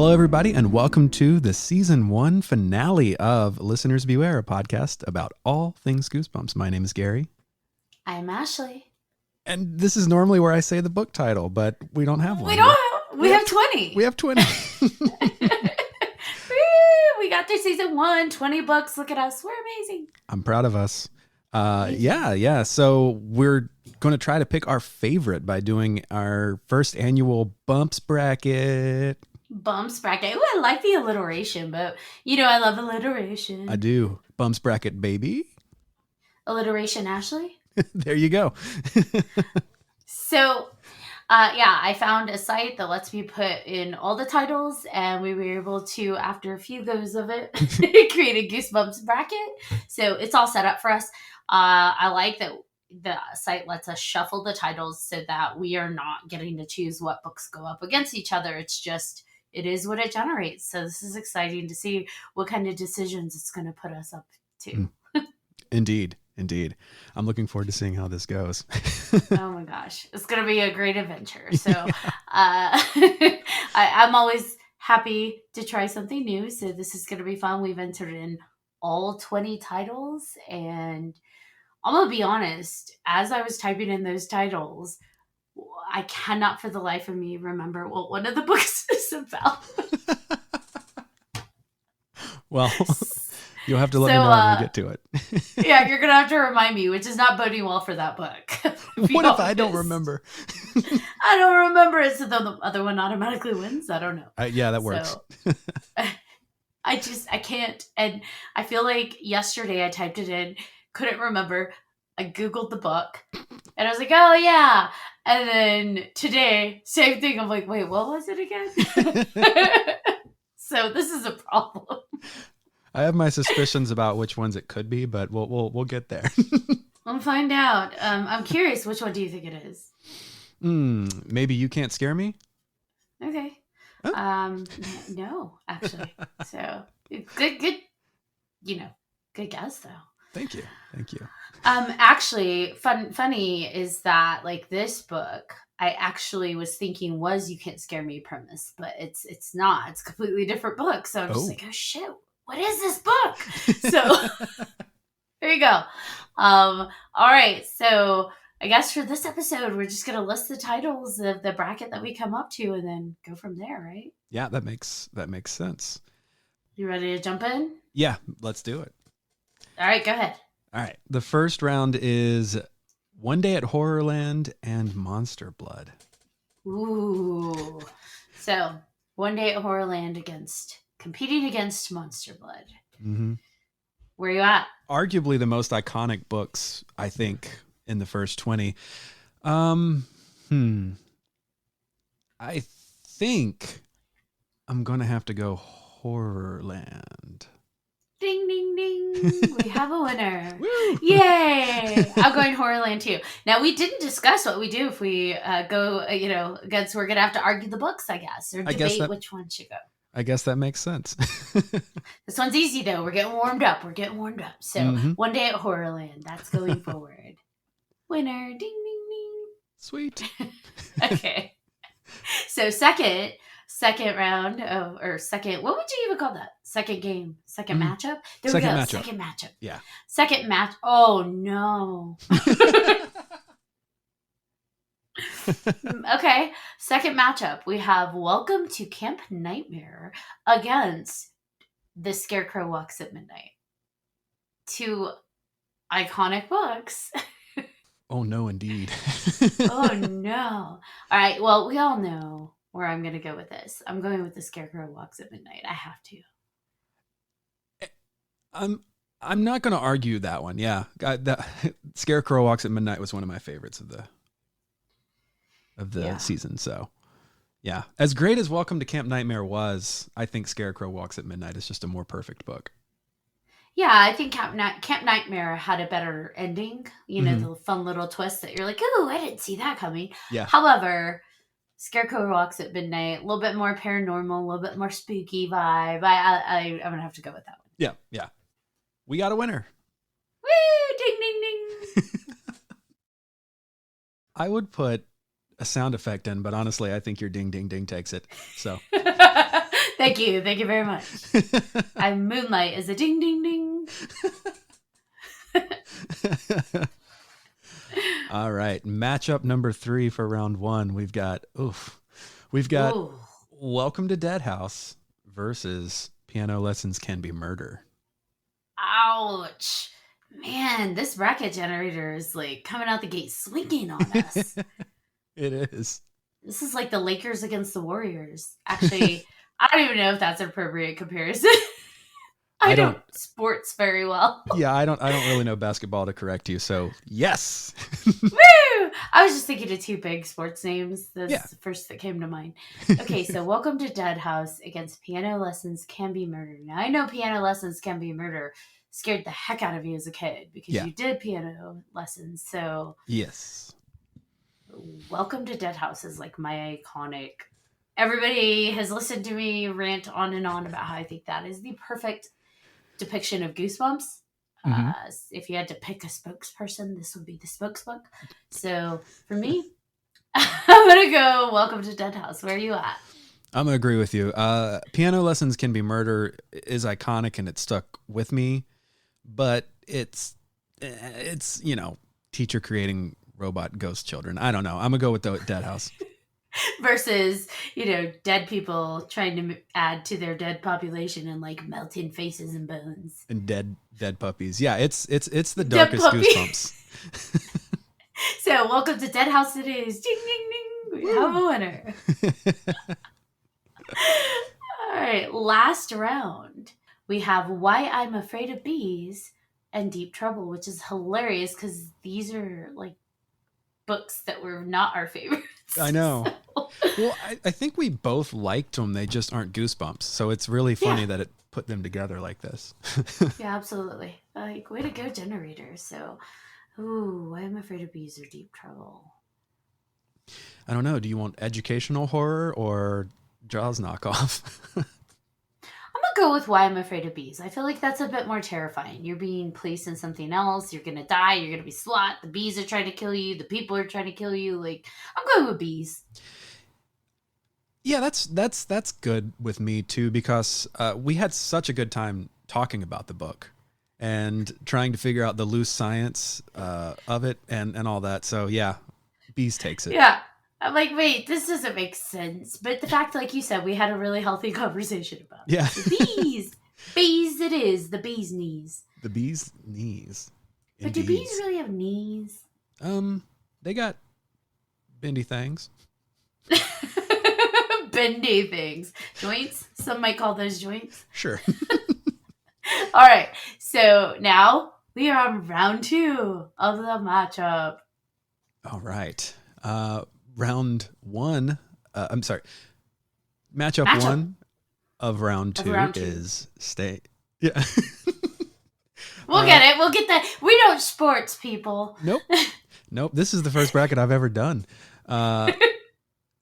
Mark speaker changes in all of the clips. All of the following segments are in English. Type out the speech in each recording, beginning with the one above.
Speaker 1: Hello, everybody, and welcome to the season 1 finale of Listeners Beware, a podcast about all things Goosebumps. My name is Gary.
Speaker 2: I'm Ashley.
Speaker 1: And this is normally where I say the book title, but we don't have one.
Speaker 2: We have 20.
Speaker 1: We have 20.
Speaker 2: We got through season 1, 20 books. Look at us. We're amazing.
Speaker 1: I'm proud of us. Yeah. So we're going to try to pick our favorite by doing our first annual Bumps Bracket.
Speaker 2: Bumps bracket. Ooh, I like the alliteration, but I love alliteration.
Speaker 1: I do. Bumps Bracket, baby.
Speaker 2: Alliteration, Ashley.
Speaker 1: There you go.
Speaker 2: So, I found a site that lets me put in all the titles, and we were able to, after a few goes of it, create a Goosebumps bracket. So it's all set up for us. I like that the site lets us shuffle the titles so that we are not getting to choose what books go up against each other. It's just, it is what it generates. So this is exciting to see what kind of decisions it's going to put us up to.
Speaker 1: Indeed. I'm looking forward to seeing how this goes.
Speaker 2: Oh my gosh. It's going to be a great adventure. So I'm always happy to try something new. So this is going to be fun. We've entered in all 20 titles. And I'm going to be honest, as I was typing in those titles, I cannot for the life of me remember what one of the books is about.
Speaker 1: Well, you'll have to let me know when we get to it.
Speaker 2: Yeah, you're going to have to remind me, which is not boding well for that book.
Speaker 1: What if I don't remember?
Speaker 2: I don't remember it, so the other one automatically wins. I don't know.
Speaker 1: Yeah, that works.
Speaker 2: So, I can't. And I feel like yesterday I typed it in, couldn't remember. I Googled the book, and I was like, oh, yeah. And then today, same thing. I'm like, wait, what was it again? So this is a problem.
Speaker 1: I have my suspicions about which ones it could be, but we'll get there.
Speaker 2: We'll find out. I'm curious. Which one do you think it is?
Speaker 1: Maybe You Can't Scare Me?
Speaker 2: Okay.
Speaker 1: Oh.
Speaker 2: No, actually. So good. Good guess though.
Speaker 1: Thank you.
Speaker 2: Actually, funny is that like this book, I actually was thinking was You Can't Scare Me premise, but it's not. It's a completely different book. So I'm just like, oh shit, what is this book? So there you go. All right. So I guess for this episode, we're just gonna list the titles of the bracket that we come up to, and then go from there, right?
Speaker 1: Yeah, that makes sense.
Speaker 2: You ready to jump in?
Speaker 1: Yeah, let's do it.
Speaker 2: All right, go ahead.
Speaker 1: All right. The first round is One Day at Horrorland and Monster Blood.
Speaker 2: Ooh. So, One Day at Horrorland competing against Monster Blood.
Speaker 1: Mm-hmm.
Speaker 2: Where are you at?
Speaker 1: Arguably the most iconic books, I think, in the first 20. I think I'm going to have to go Horrorland.
Speaker 2: Ding, ding, ding. We have a winner. Yay. I'm going Horrorland too. Now, we didn't discuss what we do if we go, against, we're going to have to argue the books, I guess, or debate which one should go.
Speaker 1: I guess that makes sense.
Speaker 2: This one's easy, though. We're getting warmed up. So, One Day at Horrorland. That's going forward. Winner. Ding, ding, ding.
Speaker 1: Sweet.
Speaker 2: Okay. So, second round or second, what would you even call that? Second game, second matchup? There we go. Second matchup.
Speaker 1: Yeah.
Speaker 2: Second match. Oh, no. Okay. Second matchup. We have Welcome to Camp Nightmare against The Scarecrow Walks at Midnight. Two iconic books.
Speaker 1: Oh, no, indeed.
Speaker 2: Oh, no. All right. Well, we all know where I'm going to go with this. I'm going with The Scarecrow Walks at Midnight. I have to.
Speaker 1: I'm not going to argue that one. Yeah. That Scarecrow Walks at Midnight was one of my favorites of the season. So yeah, as great as Welcome to Camp Nightmare was, I think Scarecrow Walks at Midnight is just a more perfect book.
Speaker 2: Yeah, I think Camp Nightmare had a better ending. The fun little twist that you're like, oh, I didn't see that coming.
Speaker 1: Yeah.
Speaker 2: However, Scarecrow Walks at Midnight, a little bit more paranormal, a little bit more spooky vibe. I'm going to have to go with that one.
Speaker 1: Yeah. We got a winner.
Speaker 2: Woo! Ding, ding, ding.
Speaker 1: I would put a sound effect in, but honestly, I think your ding, ding, ding takes it. So
Speaker 2: Thank you. Thank you very much. I moonlight as a ding, ding, ding.
Speaker 1: All right. Matchup number 3 for round 1. We've got
Speaker 2: Ooh.
Speaker 1: Welcome to Dead House versus Piano Lessons Can Be Murder.
Speaker 2: Ouch. Man, this bracket generator is like coming out the gate swinging on us.
Speaker 1: It is.
Speaker 2: This is like the Lakers against the Warriors. Actually, I don't even know if that's an appropriate comparison. I don't sports very well.
Speaker 1: Yeah, I don't really know basketball to correct you. So yes.
Speaker 2: Woo! I was just thinking of two big sports names. That's the first that came to mind. Okay, so welcome to Dead House against Piano Lessons Can Be Murder. Now I know Piano Lessons Can Be Murder scared the heck out of you as a kid because you did piano lessons. So
Speaker 1: yes.
Speaker 2: Welcome to Dead House is like my iconic. Everybody has listened to me rant on and on about how I think that is the perfect depiction of Goosebumps. Mm-hmm. If you had to pick a spokesperson, this would be the spokesbook. So for me, I'm going to go Welcome to Dead House. Where are you at?
Speaker 1: I'm going to agree with you. Piano Lessons Can Be Murder is iconic and it stuck with me, but it's teacher creating robot ghost children. I don't know. I'm going to go with the Dead House.
Speaker 2: Versus, dead people trying to add to their dead population and like melting faces and bones.
Speaker 1: And dead puppies. Yeah, it's the darkest Goosebumps.
Speaker 2: So, welcome to Dead House it is. Ding, ding, ding. We have a winner. All right, last round. We have Why I'm Afraid of Bees and Deep Trouble, which is hilarious because these are like books that were not our favorites.
Speaker 1: I know. Well, I think we both liked them. They just aren't Goosebumps. So it's really funny that it put them together like this.
Speaker 2: Yeah, absolutely. Like, way to go, generator. So, Why I'm Afraid of Bees or Deep Trouble.
Speaker 1: I don't know. Do you want educational horror or Jaws knockoff?
Speaker 2: I'm going to go with Why I'm Afraid of Bees. I feel like that's a bit more terrifying. You're being placed in something else. You're going to die. You're going to be swat. The bees are trying to kill you. The people are trying to kill you. Like, I'm going with bees.
Speaker 1: Yeah, that's good with me too, because we had such a good time talking about the book and trying to figure out the loose science of it and all that. So yeah, bees takes it.
Speaker 2: Yeah. I'm like, wait, this doesn't make sense. But the fact, like you said, we had a really healthy conversation about it.
Speaker 1: Yeah.
Speaker 2: The bees. Bees it is. The bee's knees.
Speaker 1: The bee's knees.
Speaker 2: But do bees really have knees?
Speaker 1: They got bendy things.
Speaker 2: Bendy things. Joints? Some might call those joints.
Speaker 1: Sure.
Speaker 2: All right. So now we are on round 2 of the matchup.
Speaker 1: All right. Round 1. I'm sorry. Matchup 1 of round 2 is stay. Yeah.
Speaker 2: We'll get it. We'll get that. We don't sports people.
Speaker 1: Nope. This is the first bracket I've ever done.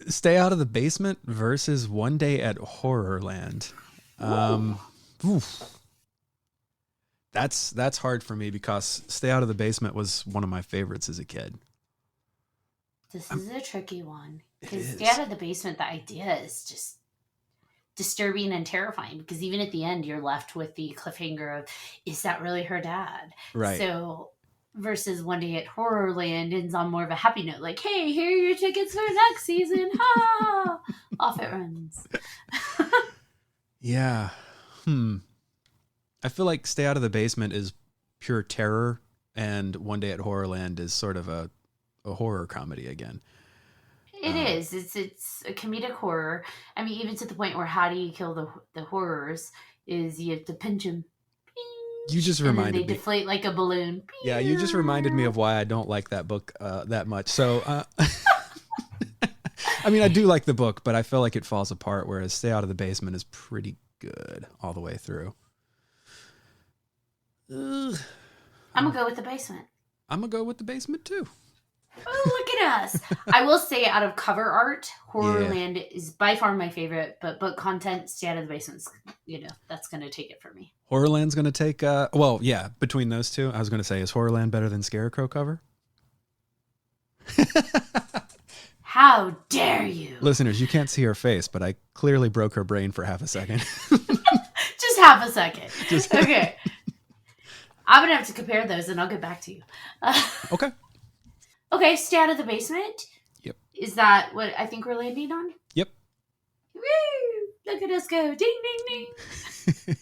Speaker 1: Stay Out of the Basement versus One Day at Horrorland. That's hard for me because Stay Out of the Basement was one of my favorites as a kid.
Speaker 2: This is a tricky one. Because Stay Out of the Basement, the idea is just disturbing and terrifying because even at the end, you're left with the cliffhanger of, is that really her dad?
Speaker 1: Right.
Speaker 2: So versus One Day at Horrorland ends on more of a happy note. Like, hey, here are your tickets for next season. Ha! Off it runs.
Speaker 1: Yeah. I feel like Stay Out of the Basement is pure terror and One Day at Horrorland is sort of a horror comedy again.
Speaker 2: It is. It's a comedic horror. I mean, even to the point where how do you kill the horrors is you have to pinch them.
Speaker 1: You just reminded me.
Speaker 2: They deflate like a balloon.
Speaker 1: Yeah, you just reminded me of why I don't like that book that much. So, I mean, I do like the book, but I feel like it falls apart, whereas Stay Out of the Basement is pretty good all the way through.
Speaker 2: I'm going to go with the basement.
Speaker 1: I'm going to go with the basement, too.
Speaker 2: Oh, look at us. I will say out of cover art, Horrorland is by far my favorite, but book content, Stay Out of the Basement's, that's going to take it for me.
Speaker 1: Horrorland's going to take, between those two, I was going to say, is Horrorland better than Scarecrow cover?
Speaker 2: How dare you?
Speaker 1: Listeners, you can't see her face, but I clearly broke her brain for half a second.
Speaker 2: Just half a second. Okay. I'm going to have to compare those and I'll get back to you.
Speaker 1: Okay.
Speaker 2: Okay, stay out of the basement.
Speaker 1: Yep.
Speaker 2: Is that what I think we're landing on?
Speaker 1: Yep.
Speaker 2: Woo! Look at us go. Ding, ding, ding.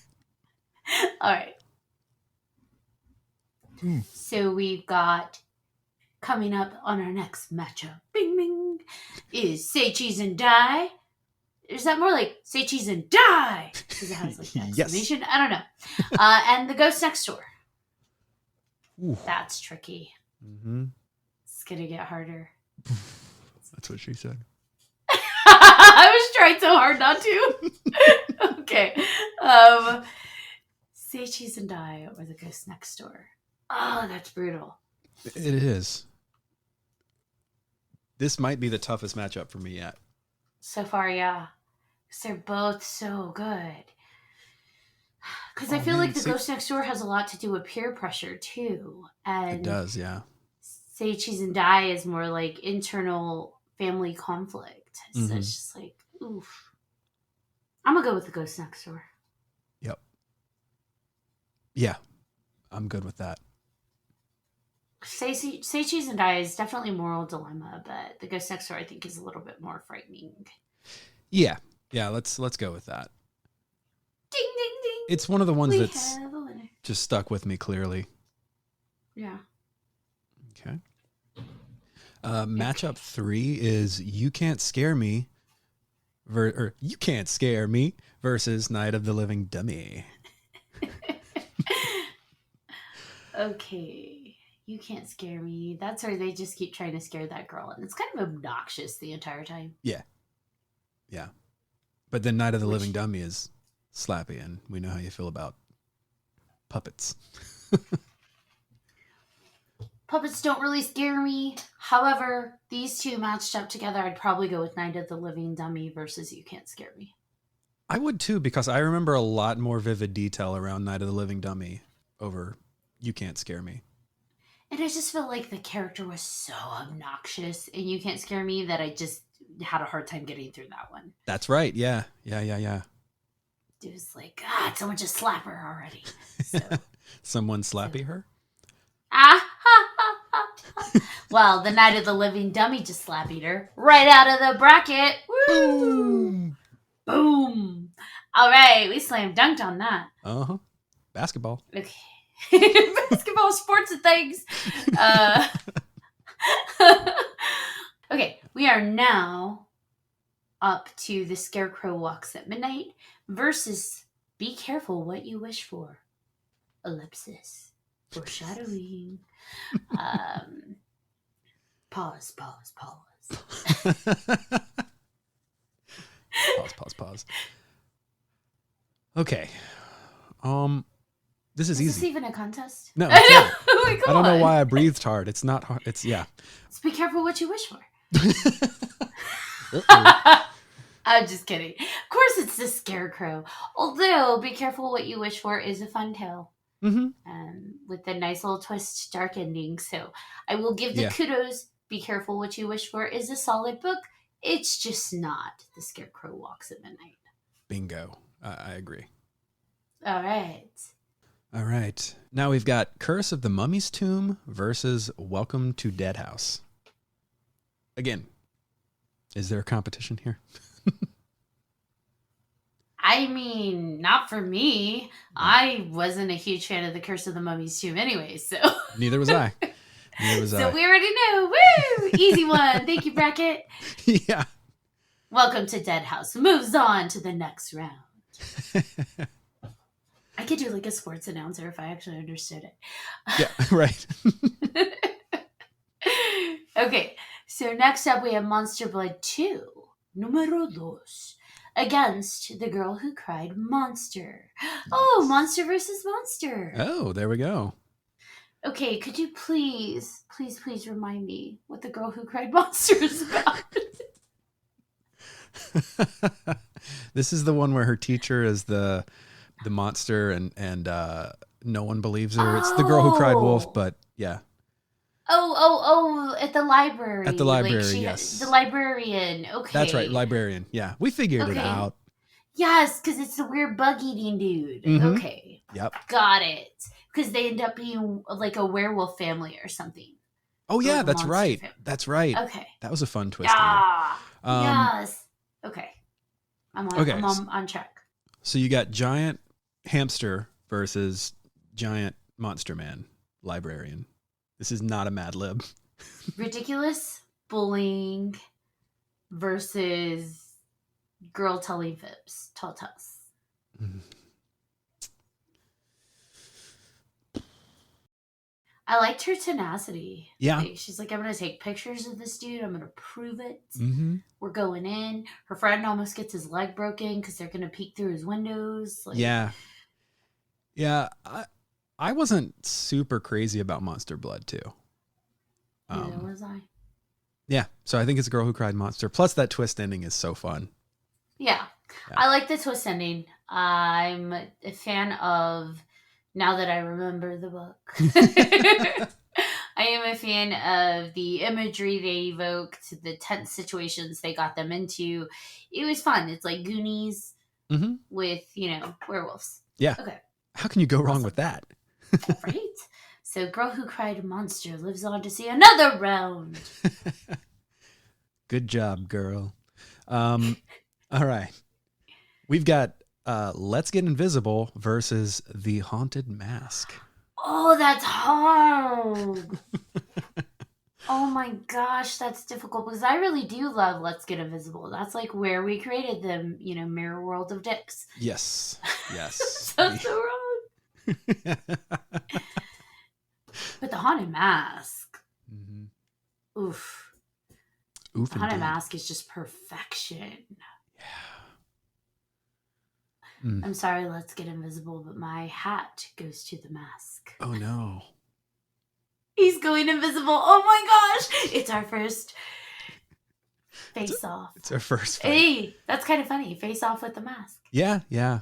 Speaker 2: All right. So we've got coming up on our next matchup, bing, bing, is Say Cheese and Die. Is that more like Say Cheese and Die? Because it has like that exclamation. I don't know. And The Ghost Next Door. Ooh. That's tricky.
Speaker 1: Mm-hmm.
Speaker 2: It's going to get harder.
Speaker 1: That's what she said.
Speaker 2: I was trying so hard not to. Okay. Say Cheese and Die or The Ghost Next Door. Oh, that's brutal.
Speaker 1: It is. This might be the toughest matchup for me yet.
Speaker 2: So far, yeah. Because they're both so good. Because I feel like The Ghost Next Door has a lot to do with peer pressure, too. And
Speaker 1: it does, yeah.
Speaker 2: Say Cheese and Die is more like internal family conflict. So it's just like, oof. I'm going to go with The Ghost Next Door.
Speaker 1: Yep. Yeah. I'm good with that.
Speaker 2: Say Cheese and Die is definitely a moral dilemma, but The Ghost Next Door I think is a little bit more frightening.
Speaker 1: Yeah. Yeah, let's go with that.
Speaker 2: Ding, ding, ding.
Speaker 1: It's one of the ones that's just stuck with me clearly.
Speaker 2: Yeah.
Speaker 1: Okay. Matchup 3 is You Can't Scare Me or You Can't Scare Me versus Night of the Living Dummy.
Speaker 2: Okay. You Can't Scare Me. That's where they just keep trying to scare that girl. And it's kind of obnoxious the entire time.
Speaker 1: Yeah. Yeah. But then Night of the Living Dummy is slappy, and we know how you feel about puppets.
Speaker 2: Puppets don't really scare me. However, these two matched up together, I'd probably go with Night of the Living Dummy versus You Can't Scare Me.
Speaker 1: I would too, because I remember a lot more vivid detail around Night of the Living Dummy over You Can't Scare Me.
Speaker 2: And I just felt like the character was so obnoxious in You Can't Scare Me that I just had a hard time getting through that one.
Speaker 1: That's right. Yeah.
Speaker 2: It was like, God, someone just slap her already. So,
Speaker 1: someone slappy her?
Speaker 2: Well, the Night of the Living Dummy just slapped her right out of the bracket. Woo! Boom. All right, we slam dunked on that.
Speaker 1: Uh-huh. Basketball.
Speaker 2: Okay. Basketball, sports and things. Okay, we are now up to The Scarecrow Walks at Midnight versus Be Careful What You Wish For. Ellipsis. Foreshadowing. Pause.
Speaker 1: Pause. Okay. This is easy.
Speaker 2: Is this even a contest?
Speaker 1: No.
Speaker 2: I know. Like,
Speaker 1: I don't know why I breathed hard. It's not hard. It's, yeah.
Speaker 2: Just be careful what you wish for. I'm just kidding. Of course it's the Scarecrow. Although, Be Careful What You Wish For is a fun tale. With a nice little twist, dark ending. So I will give the kudos. Be Careful What You Wish For is a solid book. It's just not The Scarecrow Walks at Midnight.
Speaker 1: Bingo. I agree.
Speaker 2: All right.
Speaker 1: Now we've got Curse of the Mummy's Tomb versus Welcome to Dead House. Again, is there a competition here?
Speaker 2: I mean, not for me. I wasn't a huge fan of The Curse of the Mummy's Tomb anyway, so.
Speaker 1: Neither was I.
Speaker 2: So we already know. Woo! Easy one. Thank you, Bracket.
Speaker 1: Yeah.
Speaker 2: Welcome to Dead House. Moves on to the next round. I could do like a sports announcer if I actually understood it.
Speaker 1: Yeah, right.
Speaker 2: Okay, so next up we have Monster Blood 2, Numero 2, against The Girl Who Cried Monster. Oh, Monster versus Monster.
Speaker 1: Oh, there we go.
Speaker 2: Okay, could you please remind me what The Girl Who Cried Monster is about?
Speaker 1: This is the one where her teacher is the monster and no one believes her. It's The Girl Who Cried Wolf, but yeah.
Speaker 2: At the
Speaker 1: At the
Speaker 2: library. Like
Speaker 1: library,
Speaker 2: the
Speaker 1: yes.
Speaker 2: librarian.
Speaker 1: That's right,
Speaker 2: Okay.
Speaker 1: librarian. Yeah, we figured it
Speaker 2: Okay.
Speaker 1: out.
Speaker 2: Yes, because it's the weird bug eating dude.
Speaker 1: Mm-hmm.
Speaker 2: Okay.
Speaker 1: Yep.
Speaker 2: Got it. Because they end up being like a werewolf family or something.
Speaker 1: Oh
Speaker 2: Or
Speaker 1: yeah,
Speaker 2: like a
Speaker 1: that's
Speaker 2: monster
Speaker 1: right.
Speaker 2: family.
Speaker 1: That's right.
Speaker 2: Okay.
Speaker 1: That was a fun twist ending.
Speaker 2: Yeah.
Speaker 1: Um,
Speaker 2: Yes. Okay.
Speaker 1: okay,
Speaker 2: I'm on track.
Speaker 1: so you got giant hamster versus giant monster man librarian. This is not a Mad Lib.
Speaker 2: Ridiculous bullying versus girl telling fibs, tall tales. I liked her tenacity.
Speaker 1: Yeah.
Speaker 2: Like, she's like, I'm gonna take pictures of this dude. I'm gonna prove it.
Speaker 1: Mm-hmm.
Speaker 2: We're going in. Her friend almost gets his leg broken because they're gonna peek through his windows. Like,
Speaker 1: Yeah. Yeah. I wasn't super crazy about Monster Blood too.
Speaker 2: neither was I.
Speaker 1: Yeah. So I think it's a Girl Who Cried Monster. Plus that twist ending is so fun.
Speaker 2: Yeah. I like the twist ending. I'm a fan of, now that I remember the book, I am a fan of the imagery they evoked, the tense situations they got them into. It was fun. It's like Goonies with, werewolves.
Speaker 1: Yeah.
Speaker 2: Okay.
Speaker 1: How can you go wrong with that?
Speaker 2: Right? So Girl Who Cried Monster lives on to see another round.
Speaker 1: Good job, girl. All right. We've got Let's Get Invisible versus The Haunted Mask.
Speaker 2: Oh, that's hard. Oh my gosh, that's difficult because I really do love Let's Get Invisible. That's like where we created the, mirror world of dicks.
Speaker 1: Yes. Yes.
Speaker 2: That's so wrong. But the Haunted Mask. Mm-hmm. Oof.
Speaker 1: Oof.
Speaker 2: The Haunted Mask is just perfection. Yeah. I'm sorry, Let's Get Invisible, but my hat goes to the mask.
Speaker 1: Oh no.
Speaker 2: He's going invisible. Oh my gosh. It's our first face off.
Speaker 1: It's our first fight.
Speaker 2: Hey, that's kind of funny. Face off with the mask.
Speaker 1: Yeah, yeah.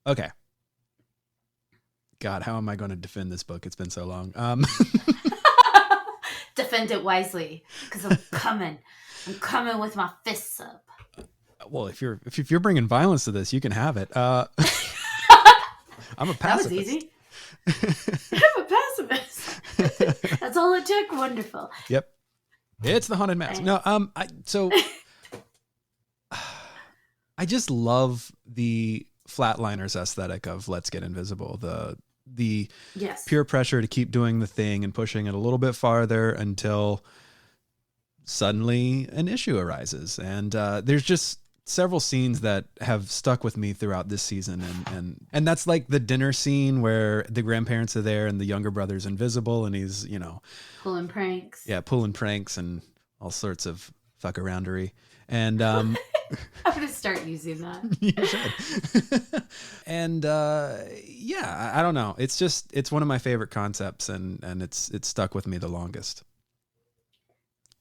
Speaker 1: Okay. God, how am I going to defend this book? It's been so long.
Speaker 2: Defend it wisely, because I'm coming. I'm coming with my fists up.
Speaker 1: Well, if you're bringing violence to this, you can have it. I'm a pacifist.
Speaker 2: That was easy. I'm a pacifist. That's all it took. Wonderful.
Speaker 1: Yep. It's the Haunted Mask. No, I just love the Flatliners aesthetic of Let's Get Invisible. The peer pressure to keep doing the thing and pushing it a little bit farther until suddenly an issue arises. And there's just several scenes that have stuck with me throughout this season. And that's like the dinner scene where the grandparents are there and the younger brother's invisible and he's,
Speaker 2: pulling pranks.
Speaker 1: Yeah, pulling pranks and all sorts of fuck-aroundery. And
Speaker 2: I'm going to start using that.
Speaker 1: You should. And yeah, I don't know. It's one of my favorite concepts and it's stuck with me the longest.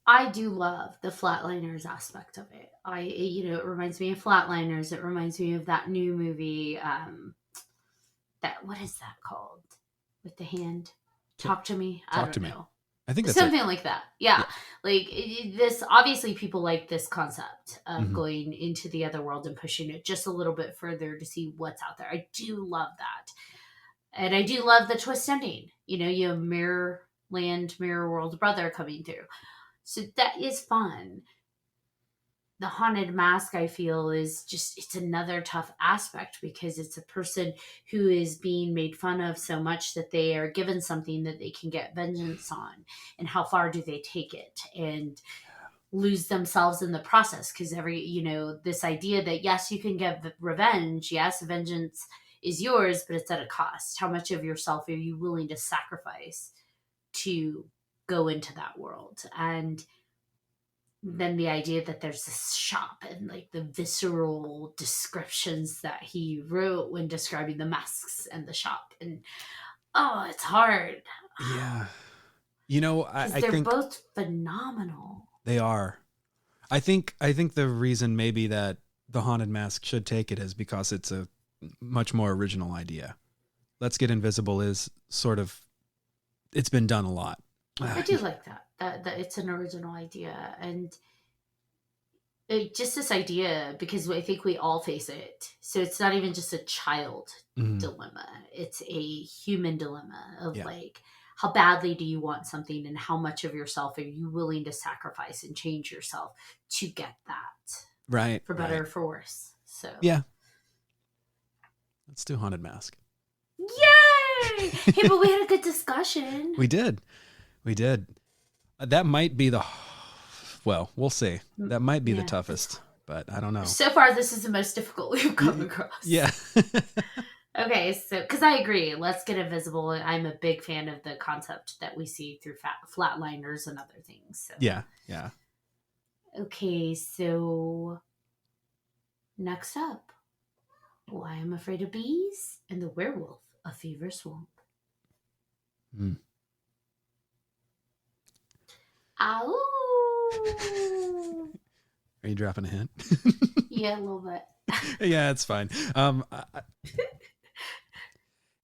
Speaker 2: I do love the Flatliners aspect of it. It reminds me of Flatliners. It reminds me of that new movie. What is that called? With the hand. Talk to me. I don't know.
Speaker 1: I think that's
Speaker 2: something like that. Yeah. Like this, obviously people like this concept of going into the other world and pushing it just a little bit further to see what's out there. I do love that. And I do love the twist ending. You have Mirror Land, Mirror World brother coming through. So that is fun. The Haunted Mask, I feel, is just, it's another tough aspect because it's a person who is being made fun of so much that they are given something that they can get vengeance on. And how far do they take it and lose themselves in the process? Because this idea that, yes, you can get revenge. Yes, vengeance is yours, but it's at a cost. How much of yourself are you willing to sacrifice to go into that world? And then the idea that there's this shop and like the visceral descriptions that he wrote when describing the masks and the shop, and it's hard.
Speaker 1: Yeah, I
Speaker 2: they're
Speaker 1: think
Speaker 2: both phenomenal.
Speaker 1: They are. I think the reason maybe that the Haunted Mask should take it is because it's a much more original idea. Let's Get Invisible is sort of, it's been done a lot.
Speaker 2: I do like that. That it's an original idea, and just this idea, because I think we all face it. So it's not even just a child dilemma; it's a human dilemma of like, how badly do you want something, and how much of yourself are you willing to sacrifice and change yourself to get that,
Speaker 1: Right.
Speaker 2: for better or for worse. So
Speaker 1: yeah, let's do Haunted Mask.
Speaker 2: Yay! Hey, but we had a good discussion.
Speaker 1: We did. That might be well, we'll see. That might be the toughest, but I don't know.
Speaker 2: So far, this is the most difficult we've come across.
Speaker 1: Yeah.
Speaker 2: Okay, so because I agree, let's get invisible. I'm a big fan of the concept that we see through flatliners and other things. So.
Speaker 1: Yeah.
Speaker 2: Okay, so next up, Why I'm Afraid of Bees and the Werewolf of Fever Swamp. Ow!
Speaker 1: Are you dropping a hint?
Speaker 2: Yeah, a little bit.
Speaker 1: Yeah, it's fine.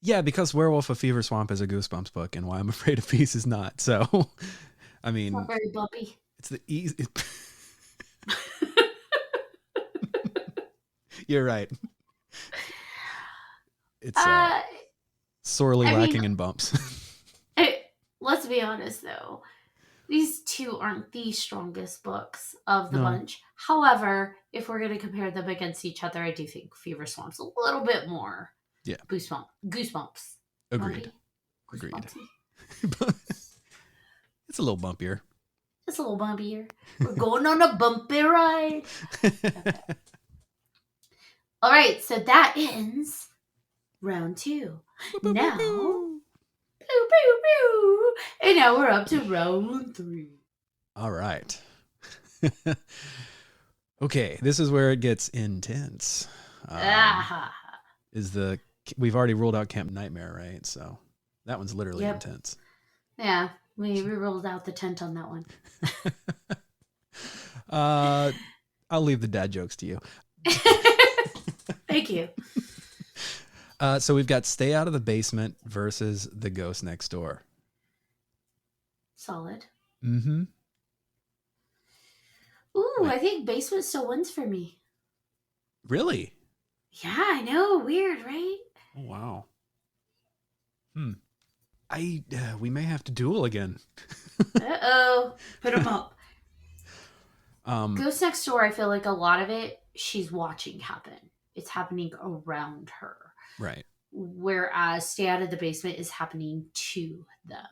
Speaker 1: Yeah, because Werewolf of Fever Swamp is a Goosebumps book, and Why I'm Afraid of Bees is not. So, I mean,
Speaker 2: it's not very bumpy.
Speaker 1: It's the easy. You're right. It's sorely lacking in bumps.
Speaker 2: Let's be honest, though. These two aren't the strongest books of the bunch. However, if we're going to compare them against each other, I do think Fever Swamp's a little bit more.
Speaker 1: Yeah.
Speaker 2: Goosebumps.
Speaker 1: Agreed. It's a little bumpier.
Speaker 2: It's a little bumpier. We're going on a bumpy ride. Okay. All right, so that ends round 2. Now, and now we're up to round 3.
Speaker 1: All right. Okay, this is where it gets intense. We've already ruled out Camp Nightmare, right? So that one's literally intense.
Speaker 2: Yeah, we rolled out the tent on that one.
Speaker 1: I'll leave the dad jokes to you.
Speaker 2: Thank you.
Speaker 1: So we've got Stay Out of the Basement versus The Ghost Next Door.
Speaker 2: Solid.
Speaker 1: Mm-hmm.
Speaker 2: Ooh, right. I think Basement still wins for me.
Speaker 1: Really?
Speaker 2: Yeah, I know. Weird, right?
Speaker 1: Oh, wow. We may have to duel again.
Speaker 2: Uh-oh. Put them up. Ghost Next Door, I feel like a lot of it, she's watching happen. It's happening around her.
Speaker 1: Right.
Speaker 2: Whereas Stay Out of the Basement is happening to them.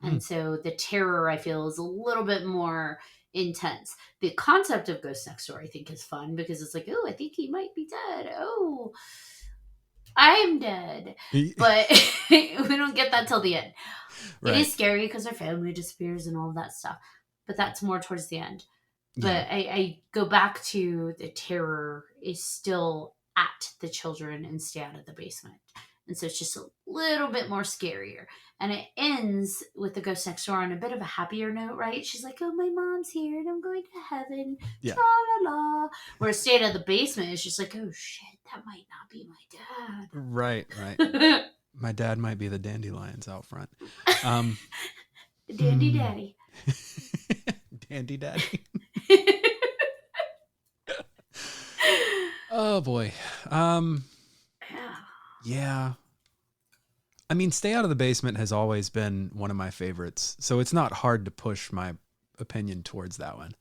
Speaker 2: And so the terror, I feel, is a little bit more intense. The concept of Ghost Next Door, I think, is fun because it's like, oh, I think he might be dead. Oh, I'm dead. But we don't get that till the end. Right. It is scary because her family disappears and all of that stuff. But that's more towards the end. But I go back to the terror is still at the children and Stay Out of the Basement. And so it's just a little bit more scarier. And it ends with the Ghost Next Door on a bit of a happier note, right? She's like, oh, my mom's here and I'm going to heaven. Yeah. Tra-la-la. Whereas Stay Out of the Basement is just like, oh, shit, that might not be my dad.
Speaker 1: Right. My dad might be the dandelions out front.
Speaker 2: Dandy daddy.
Speaker 1: Dandy daddy. Oh, boy. Yeah. I mean, Stay Out of the Basement has always been one of my favorites, so it's not hard to push my opinion towards that one.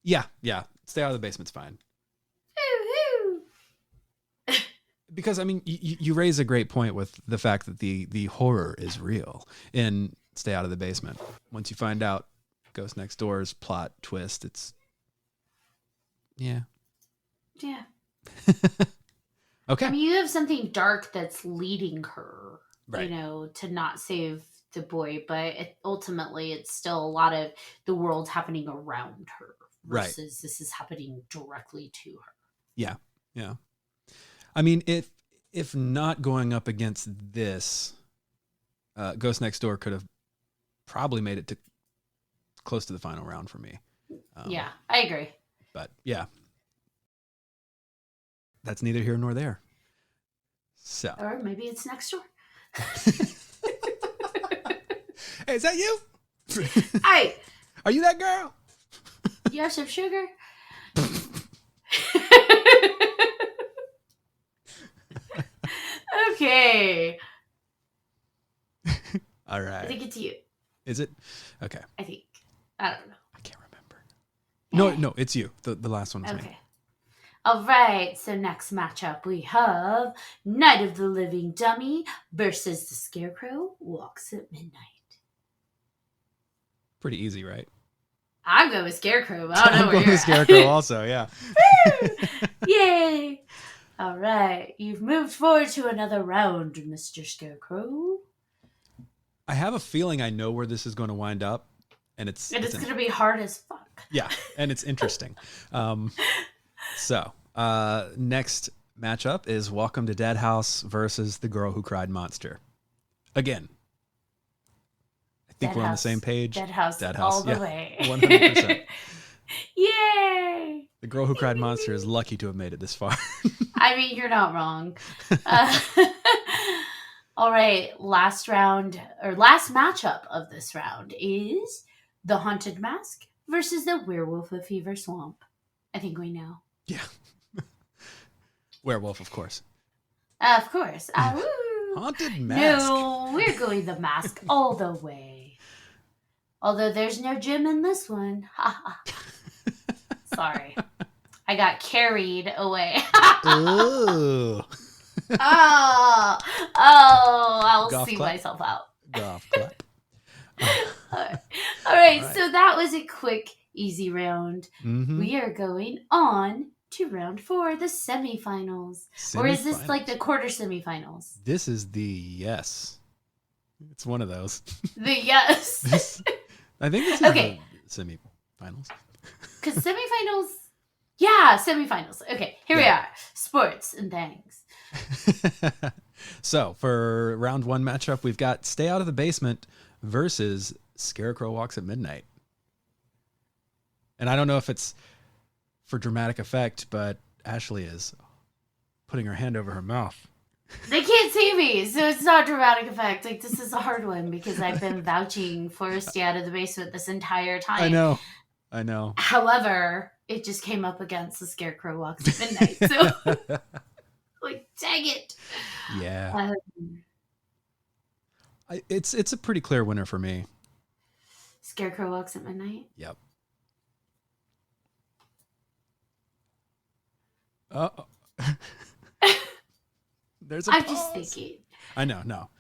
Speaker 1: Yeah. Stay Out of the Basement's fine. Because, I mean, you raise a great point with the fact that the horror is real in Stay Out of the Basement. Once you find out Ghost Next Door's plot twist, it's... Yeah. Okay.
Speaker 2: I mean, you have something dark that's leading her,
Speaker 1: right,
Speaker 2: to not save the boy, but ultimately it's still a lot of the world happening around her versus this is happening directly to her.
Speaker 1: Yeah. I mean, if not going up against this, Ghost Next Door could have probably made it to close to the final round for me.
Speaker 2: Yeah, I agree.
Speaker 1: But yeah. That's neither here nor there. So.
Speaker 2: Or maybe it's next door.
Speaker 1: Hey, is that you?
Speaker 2: Hey!
Speaker 1: Are you that girl?
Speaker 2: You have some sugar? Okay.
Speaker 1: All right.
Speaker 2: I think it's you.
Speaker 1: Is it? Okay.
Speaker 2: I think. I don't know.
Speaker 1: I can't remember. No, it's you. The last one was
Speaker 2: Okay.
Speaker 1: me.
Speaker 2: All right. So next matchup we have Night of the Living Dummy versus the Scarecrow Walks at Midnight.
Speaker 1: Pretty easy, right?
Speaker 2: I'm going with Scarecrow. I don't know
Speaker 1: I'm
Speaker 2: where
Speaker 1: going
Speaker 2: you're
Speaker 1: with
Speaker 2: at.
Speaker 1: Scarecrow also, yeah.
Speaker 2: Yay! All right. You've moved forward to another round, Mr. Scarecrow.
Speaker 1: I have a feeling I know where this is going to wind up, and it's
Speaker 2: going to be hard as fuck.
Speaker 1: Yeah, and it's interesting. So, next matchup is Welcome to Dead House versus The Girl Who Cried Monster. Again, I think we're on the same page.
Speaker 2: Dead House all the way.
Speaker 1: 100%.
Speaker 2: Yay!
Speaker 1: The Girl Who Cried Monster is lucky to have made it this far.
Speaker 2: I mean, you're not wrong. All right, last matchup of this round is The Haunted Mask versus The Werewolf of Fever Swamp. I think we know.
Speaker 1: Yeah. Werewolf, of course.
Speaker 2: Of course.
Speaker 1: Haunted Mask.
Speaker 2: No, we're going the mask all the way. Although there's no Jim in this one. Sorry. I got carried away.
Speaker 1: Ooh.
Speaker 2: I'll
Speaker 1: Golf
Speaker 2: see
Speaker 1: clap.
Speaker 2: myself out.
Speaker 1: Golf clap.
Speaker 2: All right, so that was a quick, easy round.
Speaker 1: Mm-hmm.
Speaker 2: We are going on to round 4, the semifinals. Or is this like the quarter semifinals?
Speaker 1: This is the yes. It's one of those.
Speaker 2: The yes.
Speaker 1: I think this is the semifinals.
Speaker 2: Because semifinals, yeah, semifinals. Okay, here we are. Sports and things.
Speaker 1: So for round 1 matchup, we've got Stay Out of the Basement versus Scarecrow Walks at Midnight. And I don't know if it's for dramatic effect, but Ashley is putting her hand over her mouth.
Speaker 2: They can't see me, so it's not dramatic effect. Like, this is a hard one because I've been vouching for Stay Out of the Basement this entire time.
Speaker 1: I know.
Speaker 2: However, it just came up against the Scarecrow Walks at Midnight. So, like, dang it.
Speaker 1: Yeah. It's a pretty clear winner for me.
Speaker 2: Scarecrow Walks at Midnight?
Speaker 1: Yep. There's a
Speaker 2: I'm
Speaker 1: pause.
Speaker 2: just thinking.
Speaker 1: I know, no.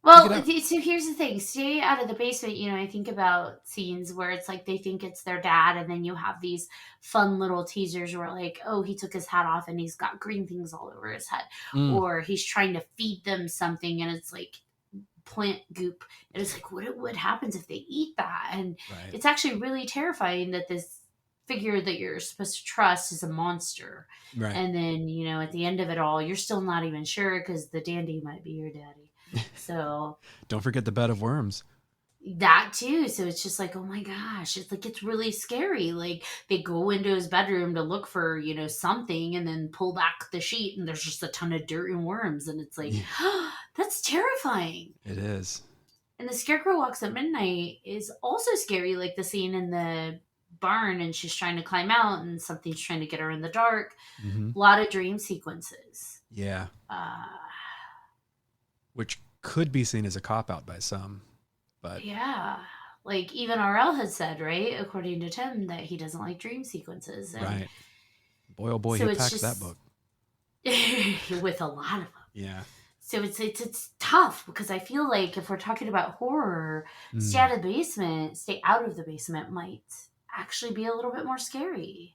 Speaker 2: Well, so here's the thing. Stay Out of the Basement, I think about scenes where it's like they think it's their dad, and then you have these fun little teasers where like, oh, he took his hat off and he's got green things all over his head. Or he's trying to feed them something and it's like plant goop. And it's like, what happens if they eat that? And it's actually really terrifying that this figure that you're supposed to trust is a monster.
Speaker 1: Right.
Speaker 2: And then, at the end of it all, you're still not even sure because the dandy might be your daddy. So
Speaker 1: don't forget the bed of worms.
Speaker 2: That too. So it's just like, oh my gosh, it's really scary. Like they go into his bedroom to look for, something and then pull back the sheet and there's just a ton of dirt and worms. And it's like, that's terrifying.
Speaker 1: It is.
Speaker 2: And the Scarecrow Walks at Midnight is also scary. Like the scene in the barn and she's trying to climb out and something's trying to get her in the dark.
Speaker 1: Mm-hmm.
Speaker 2: A lot of dream sequences.
Speaker 1: Yeah. Which could be seen as a cop-out by some, but...
Speaker 2: Yeah. Like, even RL had said, right, according to Tim, that he doesn't like dream sequences. And
Speaker 1: right. Boy, oh boy, so he packs that book.
Speaker 2: With a lot of them.
Speaker 1: Yeah.
Speaker 2: So it's tough, because I feel like if we're talking about horror, Stay Out of the Basement might actually be a little bit more scary.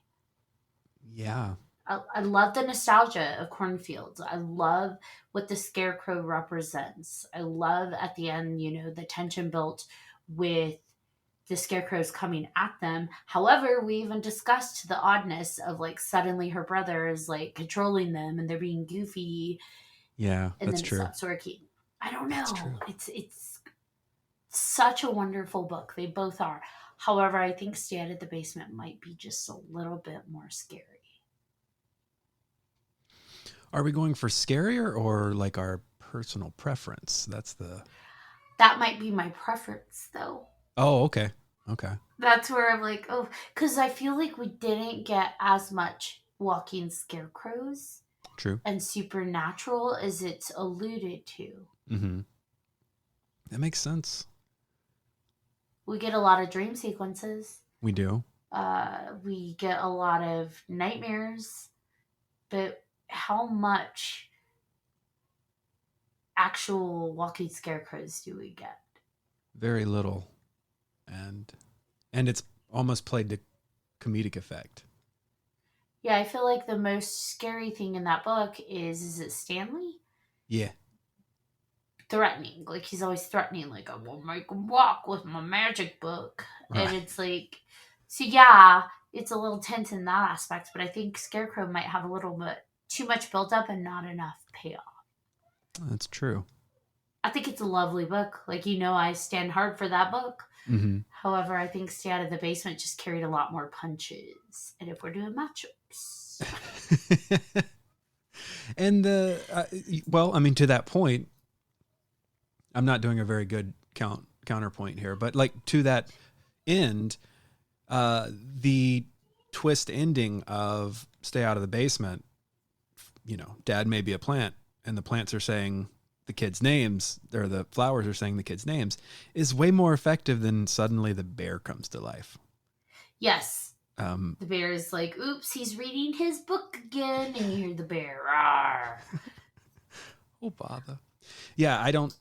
Speaker 1: Yeah.
Speaker 2: I love the nostalgia of cornfields. I love what the Scarecrow represents. I love at the end, the tension built with the Scarecrows coming at them. However, we even discussed the oddness of like suddenly her brother is like controlling them and they're being goofy.
Speaker 1: Yeah,
Speaker 2: and
Speaker 1: that's
Speaker 2: then
Speaker 1: true.
Speaker 2: It stops working. I don't know. It's such a wonderful book. They both are. However, I think Stay Out of the Basement might be just a little bit more scary.
Speaker 1: Are we going for scarier or like our personal preference?
Speaker 2: That might be my preference, though.
Speaker 1: Oh, okay. Okay.
Speaker 2: That's where I'm like, oh, because I feel like we didn't get as much walking scarecrows
Speaker 1: True.
Speaker 2: and supernatural as it's alluded to.
Speaker 1: Mm-hmm. That makes sense.
Speaker 2: We get a lot of dream sequences.
Speaker 1: We do.
Speaker 2: We get a lot of nightmares, but how much actual walking scarecrows do we get?
Speaker 1: Very little. And it's almost played to comedic effect.
Speaker 2: Yeah, I feel like the most scary thing in that book is it Stanley?
Speaker 1: Yeah.
Speaker 2: Threatening. Like, he's always threatening, like, I will make him walk with my magic book.
Speaker 1: Right.
Speaker 2: And it's like, so yeah, it's a little tense in that aspect, but I think Scarecrow might have a little bit too much built up and not enough payoff.
Speaker 1: That's true.
Speaker 2: I think it's a lovely book. Like, I stand hard for that book.
Speaker 1: Mm-hmm.
Speaker 2: However, I think Stay Out of the Basement just carried a lot more punches. And if we're doing matchups.
Speaker 1: And well, I mean, to that point, I'm not doing a very good counterpoint here, but like to that end, the twist ending of Stay Out of the Basement, Dad may be a plant, and the plants are saying the kids' names, or the flowers are saying the kids' names, is way more effective than suddenly the bear comes to life.
Speaker 2: Yes. The bear is like, oops, he's reading his book again, and you hear the bear, rawr.
Speaker 1: Oh, bother. Yeah, I don't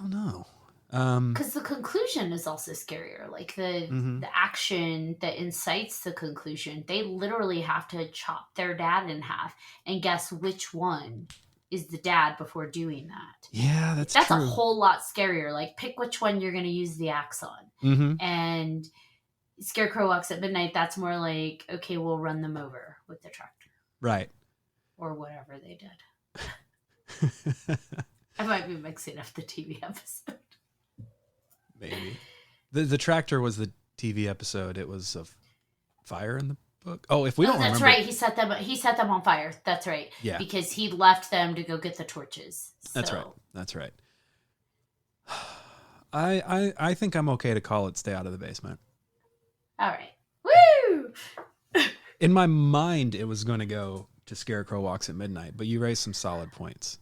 Speaker 1: know.
Speaker 2: Because the conclusion is also scarier. Like the action that incites the conclusion, they literally have to chop their dad in half and guess which one is the dad before doing that.
Speaker 1: Yeah, that's
Speaker 2: true.
Speaker 1: true.
Speaker 2: A whole lot scarier. Like, pick which one you're going to use the axe on.
Speaker 1: Mm-hmm.
Speaker 2: And Scarecrow Walks at Midnight, that's more like, okay, we'll run them over with the tractor.
Speaker 1: Right.
Speaker 2: Or whatever they did. I might be mixing up the TV episode.
Speaker 1: Maybe. The tractor was the TV episode. It was a fire in the book. Oh, if we don't remember.
Speaker 2: That's right. He set them on fire. That's right.
Speaker 1: Yeah.
Speaker 2: Because he left them to go get the torches. So.
Speaker 1: That's right. I think I'm okay to call it Stay Out of the Basement.
Speaker 2: All right. Woo!
Speaker 1: In my mind, it was going to go to Scarecrow Walks at Midnight, but you raised some solid points.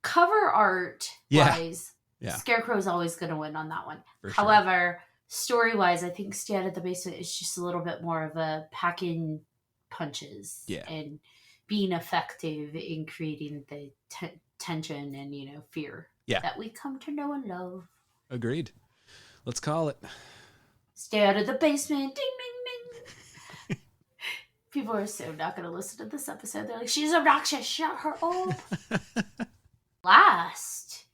Speaker 2: Cover art wise,
Speaker 1: yeah.
Speaker 2: Scarecrow's always going to win on that one.
Speaker 1: For
Speaker 2: However, story wise, I think Stay Out of the Basement is just a little bit more of a packing punches and being effective in creating the tension and fear that we come to know and love.
Speaker 1: Agreed. Let's call it.
Speaker 2: Stay Out of the Basement. Ding, ding, ding. People are so not going to listen to this episode. They're like, she's obnoxious. Shut her up. Last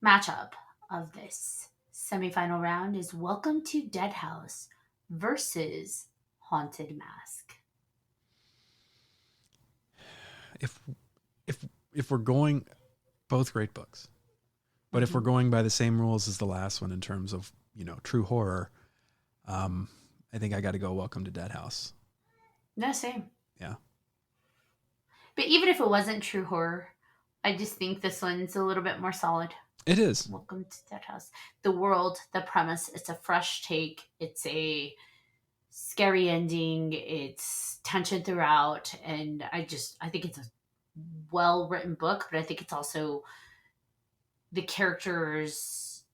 Speaker 2: matchup of this semifinal round is Welcome to Dead House versus Haunted Mask.
Speaker 1: If we're going, both great books, but if we're going by the same rules as the last one in terms of true horror, I think I got to go Welcome to Dead House.
Speaker 2: No, same.
Speaker 1: Yeah.
Speaker 2: But even if it wasn't true horror, I just think this one's a little bit more solid.
Speaker 1: It is.
Speaker 2: Welcome to Dead House. The world, the premise, it's a fresh take. It's a scary ending. It's tension throughout. And I think it's a well-written book, but I think it's also the characters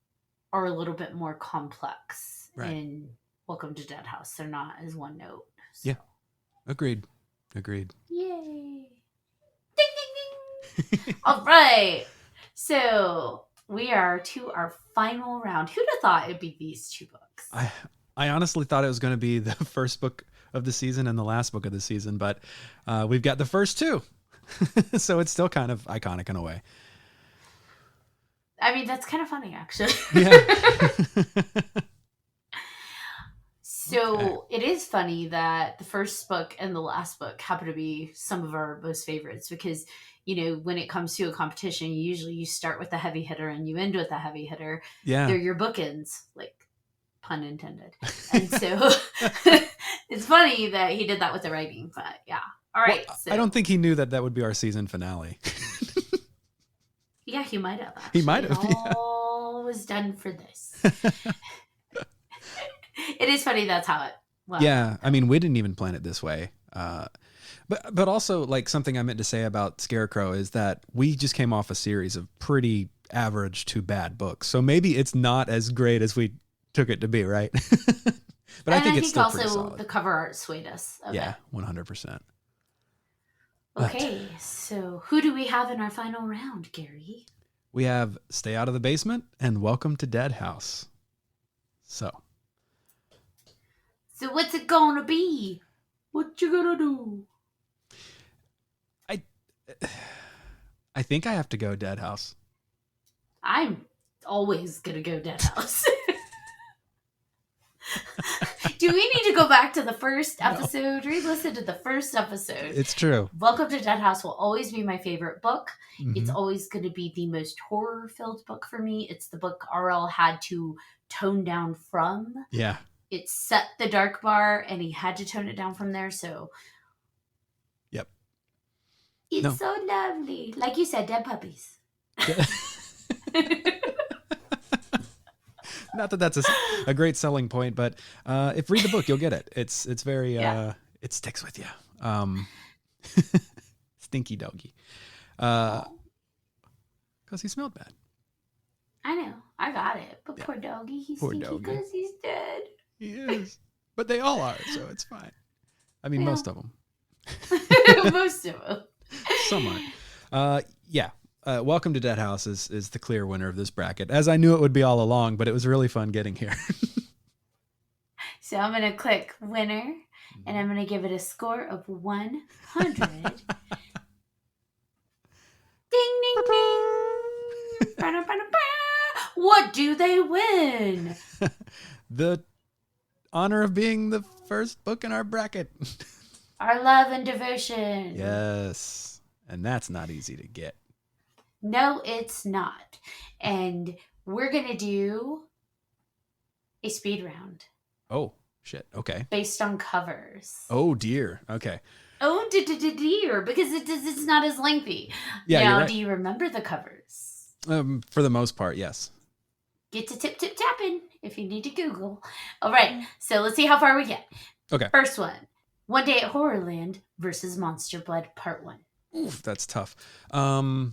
Speaker 2: are a little bit more complex in Welcome to Dead House. They're not as one note. So.
Speaker 1: Yeah. Agreed.
Speaker 2: Yay. Ding, ding, ding. All right. So we are to our final round. Who'd have thought it'd be these two books?
Speaker 1: I honestly thought it was going to be the first book of the season and the last book of the season, but we've got the first two. So it's still kind of iconic in a way.
Speaker 2: I mean, that's kind of funny, actually.
Speaker 1: Yeah.
Speaker 2: So It is funny that the first book and the last book happen to be some of our most favorites because, when it comes to a competition, usually you start with a heavy hitter and you end with a heavy hitter.
Speaker 1: Yeah.
Speaker 2: They're your bookends, like pun intended. And so it's funny that he did that with the writing, but yeah. All
Speaker 1: Well,
Speaker 2: right. So
Speaker 1: I don't think he knew that would be our season finale.
Speaker 2: yeah, he might have
Speaker 1: He
Speaker 2: actually.
Speaker 1: might
Speaker 2: It
Speaker 1: have.
Speaker 2: all was done for this. It is funny that's how it went.
Speaker 1: Yeah, I mean, we didn't even plan it this way. But also, like, something I meant to say about Scarecrow is that we just came off a series of pretty average to bad books. So maybe it's not as great as we took it to be, right? But I think it's still pretty
Speaker 2: also
Speaker 1: solid.
Speaker 2: the cover art swayed us a
Speaker 1: Yeah,
Speaker 2: bit.
Speaker 1: 100%.
Speaker 2: Okay, so who do we have in our final round, Gary?
Speaker 1: We have Stay Out of the Basement and Welcome to Dead House. So
Speaker 2: what's it gonna be? What you gonna do?
Speaker 1: I think I have to go Dead House.
Speaker 2: I'm always gonna go Dead House. Do we need to go back to the first episode? No. Re-listen to the first episode.
Speaker 1: It's true.
Speaker 2: Welcome to Dead House will always be my favorite book.
Speaker 1: Mm-hmm.
Speaker 2: It's always going to be the most horror-filled book for me. It's the book RL had to tone down from.
Speaker 1: Yeah.
Speaker 2: It set the dark bar, and he had to tone it down from there, so...
Speaker 1: Yep.
Speaker 2: It's so lovely. Like you said, dead puppies.
Speaker 1: Not that that's a great selling point, but if read the book, you'll get it. It's very it sticks with you. Stinky doggy, because he smelled bad.
Speaker 2: I know, I got it, but poor doggy, he's stinky because he's dead.
Speaker 1: He is, but they all are, so it's fine. I mean, most of them.
Speaker 2: Most of them.
Speaker 1: Some aren't. Yeah. Welcome to Dead House is the clear winner of this bracket, as I knew it would be all along, but it was really fun getting here.
Speaker 2: So I'm going to click winner, and I'm going to give it a score of 100. Ding, ding, ding. What do they win?
Speaker 1: The honor of being the first book in our bracket.
Speaker 2: Our love and devotion.
Speaker 1: Yes. And that's not easy to get.
Speaker 2: No, it's not. And we're going to do a speed round.
Speaker 1: Oh, shit. Okay.
Speaker 2: Based on covers.
Speaker 1: Oh, dear. Okay.
Speaker 2: Oh, dear. Because it's not as lengthy.
Speaker 1: Yeah,
Speaker 2: now,
Speaker 1: you're right.
Speaker 2: Do you remember the covers?
Speaker 1: For the most part, yes.
Speaker 2: Get to tip, tip, tapping if you need to Google. All right. So let's see how far we get.
Speaker 1: Okay.
Speaker 2: First one. One Day at Horrorland versus Monster Blood Part 1.
Speaker 1: Oof, that's tough. Horrorland.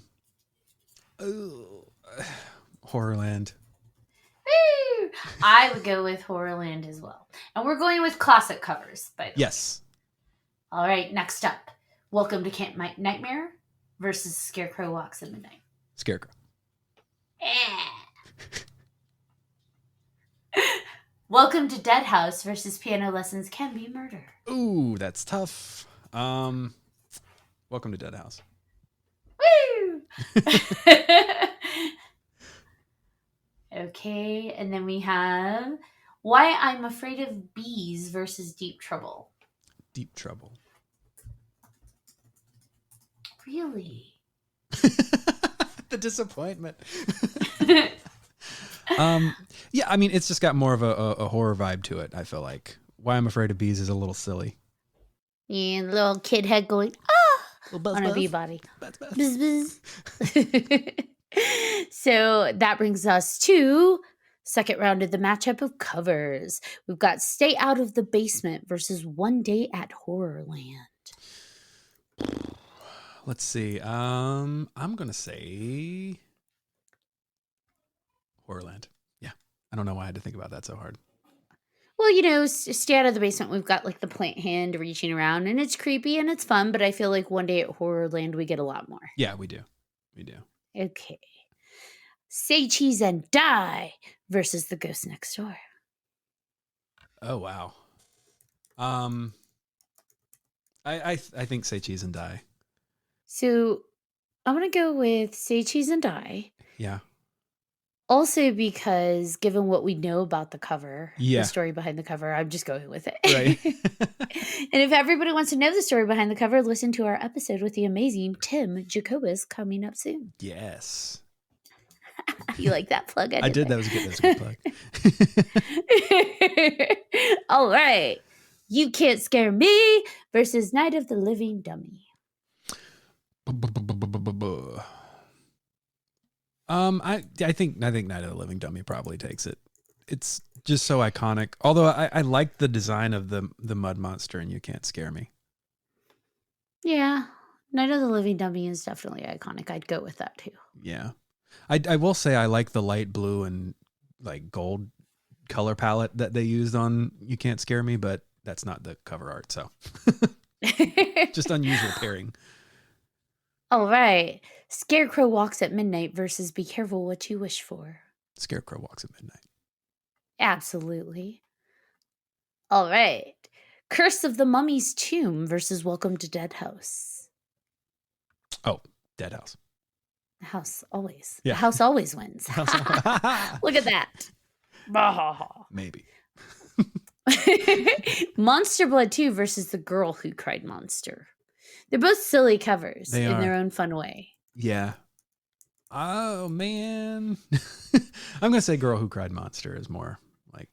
Speaker 2: Woo! I would go with Horrorland as well. And we're going with classic covers, by the way.
Speaker 1: Yes.
Speaker 2: All right, next up. Welcome to Camp Nightmare versus Scarecrow Walks at Midnight.
Speaker 1: Scarecrow.
Speaker 2: Welcome to Dead House versus Piano Lessons Can Be Murder.
Speaker 1: Ooh, that's tough. Welcome to Dead House.
Speaker 2: Woo! Okay, and then we have Why I'm Afraid of Bees versus Deep Trouble.
Speaker 1: Deep Trouble.
Speaker 2: Really?
Speaker 1: The disappointment. Yeah, I mean, it's just got more of a horror vibe to it, I feel like. Why I'm Afraid of Bees is a little silly.
Speaker 2: And the little kid head going,
Speaker 1: buzz,
Speaker 2: on
Speaker 1: buzz.
Speaker 2: a bee body.
Speaker 1: Buzz, buzz.
Speaker 2: Buzz, buzz. So that brings us to second round of the matchup of covers. We've got Stay Out of the Basement versus One Day at Horrorland.
Speaker 1: Let's see. I'm going to say Horrorland. Yeah. I don't know why I had to think about that so hard.
Speaker 2: Well, Stay Out of the Basement, we've got like the plant hand reaching around, and it's creepy and it's fun, but I feel like One Day at Horrorland, we get a lot more.
Speaker 1: Yeah, we do.
Speaker 2: Okay. Say Cheese and Die versus The Ghost Next Door.
Speaker 1: Oh, wow. I think Say Cheese and Die.
Speaker 2: So I'm going to go with Say Cheese and Die.
Speaker 1: Yeah.
Speaker 2: Also because given what we know about the cover,
Speaker 1: Yeah.
Speaker 2: the story behind the cover, I'm just going with it.
Speaker 1: Right.
Speaker 2: And if everybody wants to know the story behind the cover, listen to our episode with the amazing Tim Jacobus coming up soon.
Speaker 1: Yes.
Speaker 2: You like that plug?
Speaker 1: I did. That was a good plug.
Speaker 2: All right. You Can't Scare Me versus Night of the Living Dummy.
Speaker 1: I think Night of the Living Dummy probably takes it. It's just so iconic. Although I like the design of the mud monster and You Can't Scare Me.
Speaker 2: Yeah, Night of the Living Dummy is definitely iconic. I'd go with that too.
Speaker 1: Yeah. I will say I like the light blue and like gold color palette that they used on You Can't Scare Me, but that's not the cover art, so just unusual pairing.
Speaker 2: All right. Scarecrow Walks at Midnight versus Be Careful What You Wish For.
Speaker 1: Scarecrow Walks at Midnight.
Speaker 2: Absolutely. All right. Curse of the Mummy's Tomb versus Welcome to Dead House.
Speaker 1: Oh, Dead House.
Speaker 2: The house always.
Speaker 1: Yeah.
Speaker 2: The house always wins. Look at that.
Speaker 1: Maybe.
Speaker 2: Monster Blood 2 versus The Girl Who Cried Monster. They're both silly covers their own fun way.
Speaker 1: Yeah. Oh, man. I'm going to say Girl Who Cried Monster is more like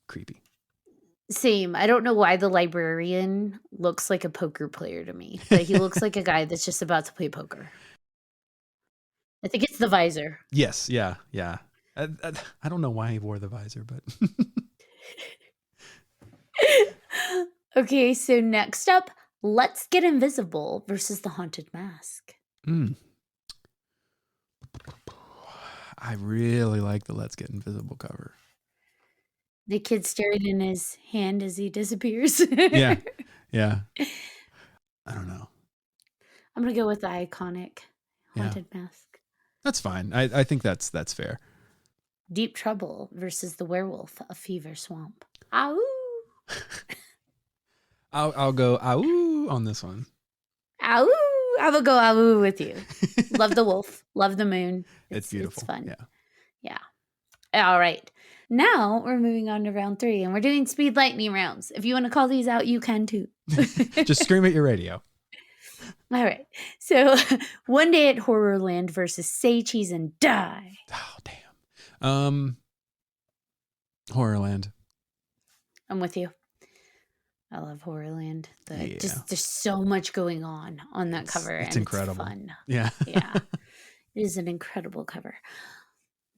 Speaker 1: creepy.
Speaker 2: Same. I don't know why the librarian looks like a poker player to me, but he looks like a guy that's just about to play poker. I think it's the visor.
Speaker 1: Yes. Yeah. Yeah. I don't know why he wore the visor, but.
Speaker 2: Okay. So next up, Let's Get Invisible versus The Haunted Mask.
Speaker 1: I really like the Let's Get Invisible cover.
Speaker 2: The kid staring in his hand as he disappears.
Speaker 1: Yeah. Yeah. I don't know.
Speaker 2: I'm going to go with the iconic Haunted Mask.
Speaker 1: That's fine. I think that's fair.
Speaker 2: Deep Trouble versus The Werewolf of Fever Swamp. Ow!
Speaker 1: I'll go ow on this one.
Speaker 2: Ow! I will go ow with you. Love the wolf. Love the moon.
Speaker 1: It's beautiful.
Speaker 2: It's fun.
Speaker 1: Yeah.
Speaker 2: All right. Now we're moving on to round 3, and we're doing speed lightning rounds. If you want to call these out, you can too.
Speaker 1: Just scream at your radio.
Speaker 2: All right. So, One Day at Horrorland versus Say Cheese and Die.
Speaker 1: Oh, damn. Horrorland.
Speaker 2: I'm with you. I love Horrorland. Just there's so much going on that cover.
Speaker 1: It's incredible.
Speaker 2: It's fun.
Speaker 1: Yeah.
Speaker 2: Yeah. It is an incredible cover.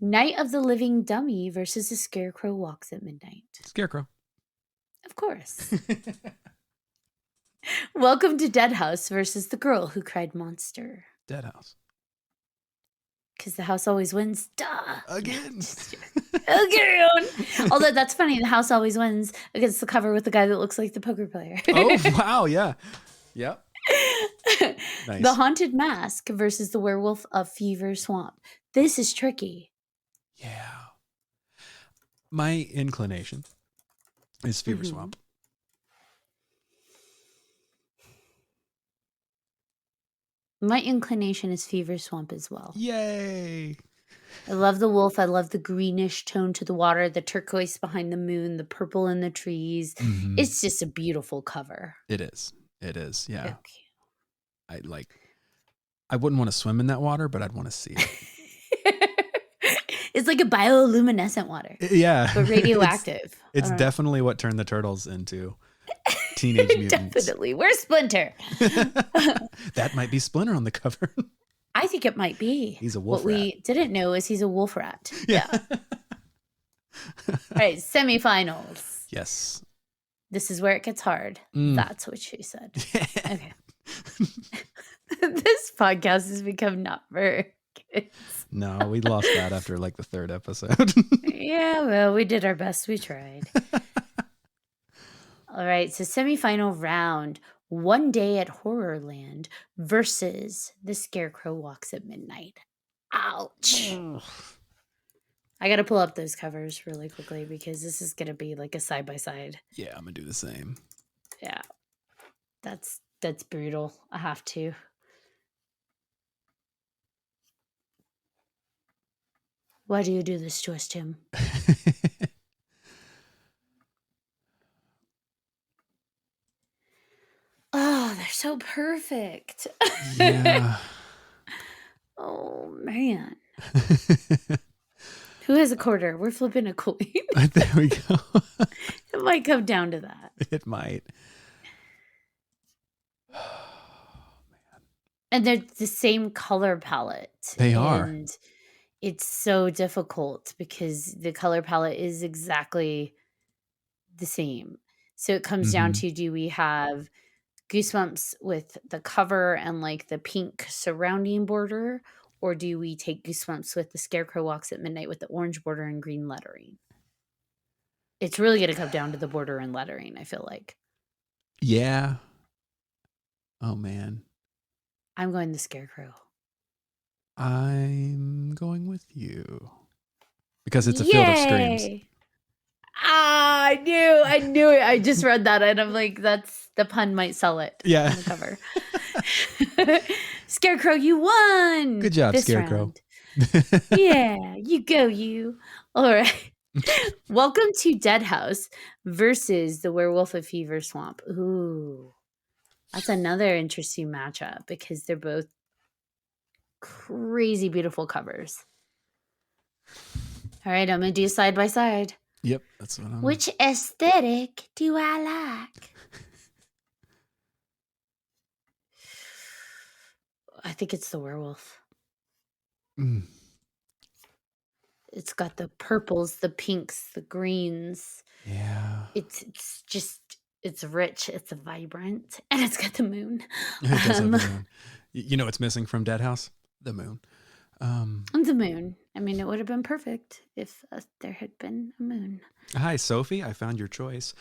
Speaker 2: Night of the Living Dummy versus The Scarecrow Walks at Midnight.
Speaker 1: Scarecrow.
Speaker 2: Of course. Welcome to Dead House versus The Girl Who Cried Monster.
Speaker 1: Dead House.
Speaker 2: Because the house always wins. Duh.
Speaker 1: Again.
Speaker 2: Again. Although that's funny. The house always wins against the cover with the guy that looks like the poker player.
Speaker 1: Oh, wow. Yeah. Yep. Nice.
Speaker 2: The Haunted Mask versus The Werewolf of Fever Swamp. This is tricky.
Speaker 1: Yeah. My inclination is Fever Swamp.
Speaker 2: My inclination is Fever Swamp as well.
Speaker 1: Yay.
Speaker 2: I love the wolf. I love the greenish tone to the water, the turquoise behind the moon, the purple in the trees.
Speaker 1: Mm-hmm.
Speaker 2: It's just a beautiful cover.
Speaker 1: It is. It is. Yeah.
Speaker 2: Okay.
Speaker 1: I wouldn't want to swim in that water, but I'd want to see it.
Speaker 2: It's like a bioluminescent water.
Speaker 1: Yeah.
Speaker 2: But radioactive.
Speaker 1: It's definitely what turned the turtles into teenage mutants.
Speaker 2: Definitely. Where's Splinter?
Speaker 1: That might be Splinter on the cover.
Speaker 2: I think it might be.
Speaker 1: He's a wolf
Speaker 2: rat. What
Speaker 1: rat.
Speaker 2: we didn't know is he's a wolf rat.
Speaker 1: Yeah.
Speaker 2: All right, semifinals.
Speaker 1: Yes.
Speaker 2: This is where it gets hard. That's what she said. Okay. This podcast has become not for kids.
Speaker 1: No, we lost that after the 3rd episode.
Speaker 2: Yeah, well, we did our best. We tried. All right, so semifinal round. One Day at Horrorland versus The Scarecrow Walks at Midnight. Ouch. I got to pull up those covers really quickly because this is going to be like a side-by-side.
Speaker 1: Yeah, I'm going to do the same.
Speaker 2: Yeah. That's brutal. I have to. Why do you do this to us, Tim? Oh, they're so perfect.
Speaker 1: Yeah.
Speaker 2: Oh, man. Who has a quarter? We're flipping a coin.
Speaker 1: There we go.
Speaker 2: It might come down to that.
Speaker 1: It might.
Speaker 2: And they're the same color palette.
Speaker 1: They are.
Speaker 2: And it's so difficult because the color palette is exactly the same. So it comes down to, do we have Goosebumps with the cover and like the pink surrounding border, or do we take Goosebumps with the Scarecrow Walks at Midnight with the orange border and green lettering? It's really going to come down to the border and lettering, I feel like.
Speaker 1: Yeah. Oh, man.
Speaker 2: I'm going the Scarecrow.
Speaker 1: I'm going with you. Because it's a field of screams.
Speaker 2: Ah, I knew it. I just read that and I'm like, the pun might sell it.
Speaker 1: Yeah.
Speaker 2: On the cover. Scarecrow, you won.
Speaker 1: Good job, Scarecrow.
Speaker 2: Yeah, you go, you. All right. Welcome to Dead House versus the Werewolf of Fever Swamp. Ooh, that's another interesting matchup because they're both crazy beautiful covers. All right, I'm going to do side by side.
Speaker 1: Yep, that's what I'm...
Speaker 2: Which aesthetic do I like? I think it's the werewolf. It's got the purples, the pinks, the greens.
Speaker 1: Yeah.
Speaker 2: It's just, it's rich, it's vibrant, and it's got the moon.
Speaker 1: It does have the moon. You know what's missing from Dead House? The moon.
Speaker 2: The moon. I mean, it would have been perfect if there had been a moon.
Speaker 1: Hi, Sophie. I found your choice.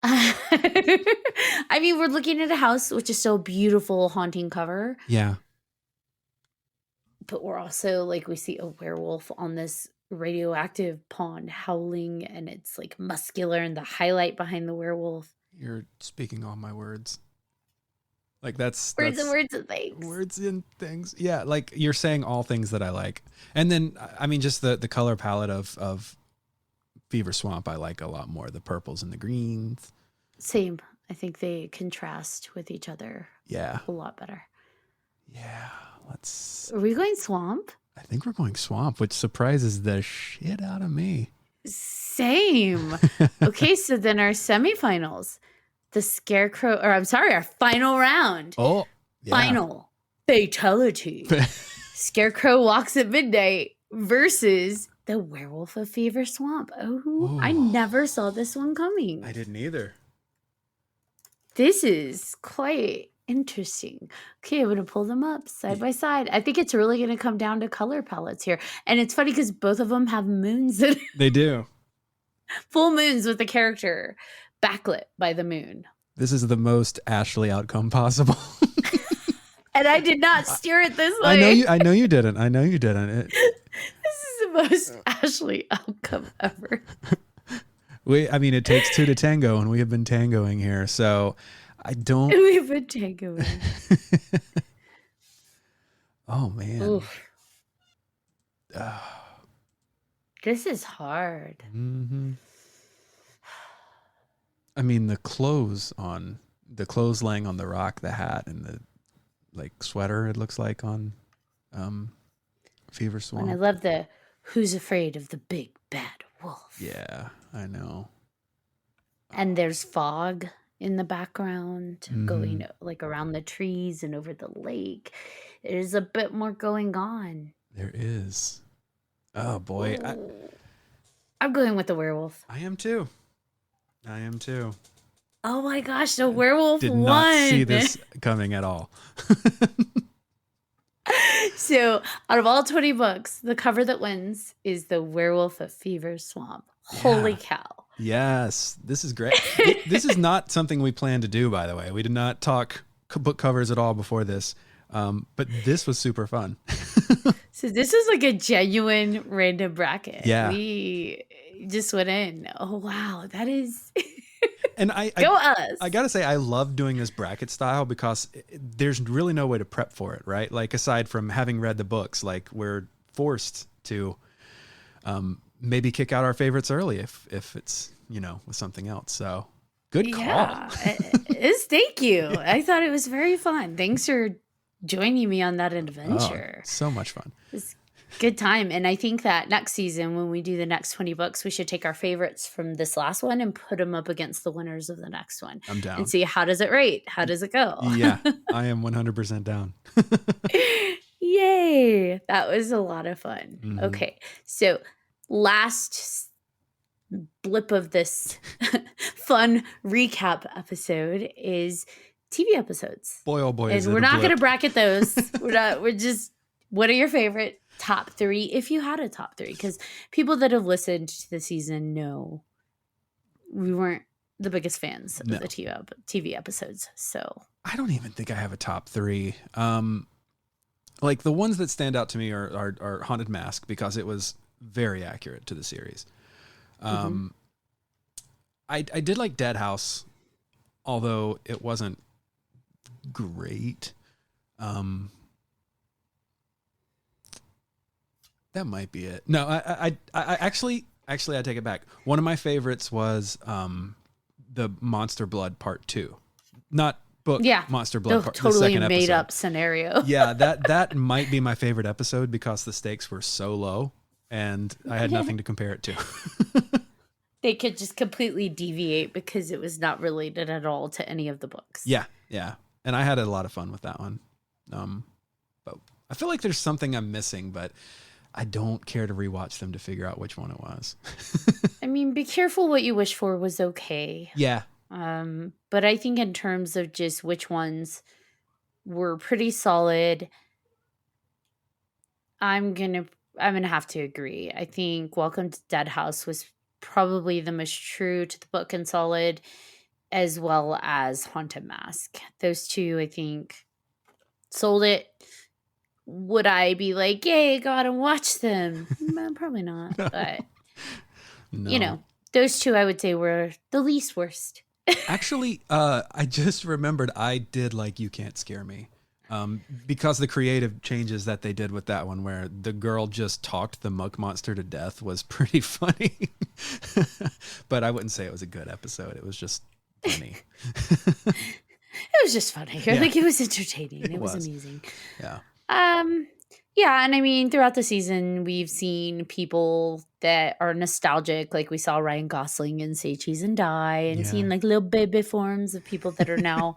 Speaker 2: I mean, we're looking at a house, which is so beautiful, haunting cover.
Speaker 1: Yeah.
Speaker 2: But we're also like, we see a werewolf on this radioactive pond howling, and it's like muscular, and the highlight behind the werewolf.
Speaker 1: You're speaking all my words. Like that's
Speaker 2: words and things.
Speaker 1: Words and things. Yeah, like you're saying all things that I like. And then I mean just the color palette of Fever Swamp I like a lot more. The purples and the greens.
Speaker 2: Same. I think they contrast with each other.
Speaker 1: Yeah.
Speaker 2: A lot better.
Speaker 1: Yeah. Let's...
Speaker 2: Are we going swamp?
Speaker 1: I think we're going swamp, which surprises the shit out of me.
Speaker 2: Same. Okay, so then our semifinals. The Scarecrow, or I'm sorry, our final round.
Speaker 1: Oh, yeah.
Speaker 2: Final fatality. Scarecrow Walks at Midnight versus the Werewolf of Fever Swamp. Oh, ooh. I never saw this one coming.
Speaker 1: I didn't either.
Speaker 2: This is quite interesting. Okay, I'm going to pull them up side by side. I think it's really going to come down to color palettes here. And it's funny because both of them have moons.
Speaker 1: They do.
Speaker 2: Full moons with the character backlit by the moon.
Speaker 1: This is the most Ashley outcome possible.
Speaker 2: And I did not steer it this way.
Speaker 1: I know you didn't.
Speaker 2: This is the most Ashley outcome ever.
Speaker 1: I mean, it takes two to tango, and we have been tangoing here. So I don't...
Speaker 2: We've been tangoing.
Speaker 1: Oh, man.
Speaker 2: Oof. This is hard.
Speaker 1: Mm-hmm. I mean, the clothes laying on the rock, the hat, and the like sweater it looks like on Fever Swamp.
Speaker 2: And I love the "Who's afraid of the big bad wolf?"
Speaker 1: Yeah, I know.
Speaker 2: And there's fog in the background going like around the trees and over the lake. There's a bit more going on.
Speaker 1: There is. Oh boy.
Speaker 2: I'm going with the werewolf.
Speaker 1: I am too.
Speaker 2: Oh my gosh, the werewolf
Speaker 1: Did
Speaker 2: won.
Speaker 1: not see this coming at all.
Speaker 2: So, out of all 20 books, the cover that wins is The Werewolf of Fever Swamp. Yeah. Holy cow.
Speaker 1: Yes, this is great. This is not something we planned to do, by the way. We did not talk book covers at all before this, but this was super fun.
Speaker 2: So this is like a genuine random bracket.
Speaker 1: Yeah.
Speaker 2: We just went in. Oh, wow. That is...
Speaker 1: And
Speaker 2: Go us.
Speaker 1: I got to say, I love doing this bracket style because there's really no way to prep for it, right? Like, aside from having read the books, like, we're forced to maybe kick out our favorites early if it's, with something else. So, good call.
Speaker 2: Yeah. Thank you. Yeah. I thought it was very fun. Thanks for joining me on that adventure.
Speaker 1: Oh, so much fun.
Speaker 2: Good time. And I think that next season, when we do the next 20 books, we should take our favorites from this last one and put them up against the winners of the next one
Speaker 1: I'm down.
Speaker 2: and see how does it rate? How does it go?
Speaker 1: Yeah, I am 100% down.
Speaker 2: Yay. That was a lot of fun.
Speaker 1: Mhm.
Speaker 2: Okay. So last blip of this fun recap episode is TV episodes.
Speaker 1: Boy, oh boy,
Speaker 2: And we're not going to bracket those. We're just, what are your favorite top 3 if you had a top 3? Because people that have listened to the season know we weren't the biggest fans of the TV episodes. So
Speaker 1: I don't even think I have a top 3. Like the ones that stand out to me are Haunted Mask, because it was very accurate to the series. I did like Dead House, although it wasn't great. That might be it. No, I actually I take it back. One of my favorites was the Monster Blood Part 2. Not book, Monster Blood Part,
Speaker 2: totally
Speaker 1: the second
Speaker 2: made
Speaker 1: episode.
Speaker 2: up scenario.
Speaker 1: Yeah, that might be my favorite episode because the stakes were so low and I had nothing to compare it to.
Speaker 2: They could just completely deviate because it was not related at all to any of the books.
Speaker 1: Yeah. And I had a lot of fun with that one. But I feel like there's something I'm missing, but I don't care to rewatch them to figure out which one it was.
Speaker 2: I mean, Be Careful What You Wish For was okay.
Speaker 1: Yeah.
Speaker 2: But I think in terms of just which ones were pretty solid, I'm gonna have to agree. I think Welcome to Dead House was probably the most true to the book and solid, as well as Haunted Mask. Those two, I think, sold it. Would I be like, yay, go out and watch them? Probably not. But, you know, those two I would say were the least worst.
Speaker 1: Actually, I just remembered I did like You Can't Scare Me. Because the creative changes that they did with that one, where the girl just talked the muck monster to death, was pretty funny. But I wouldn't say it was a good episode. It was just funny.
Speaker 2: It was just funny.
Speaker 1: Yeah.
Speaker 2: Like, it was entertaining. It was amusing.
Speaker 1: Yeah.
Speaker 2: Yeah, and I mean, throughout the season, we've seen people that are nostalgic. Like, we saw Ryan Gosling in Say Cheese and Die, and seen like little baby forms of people that are now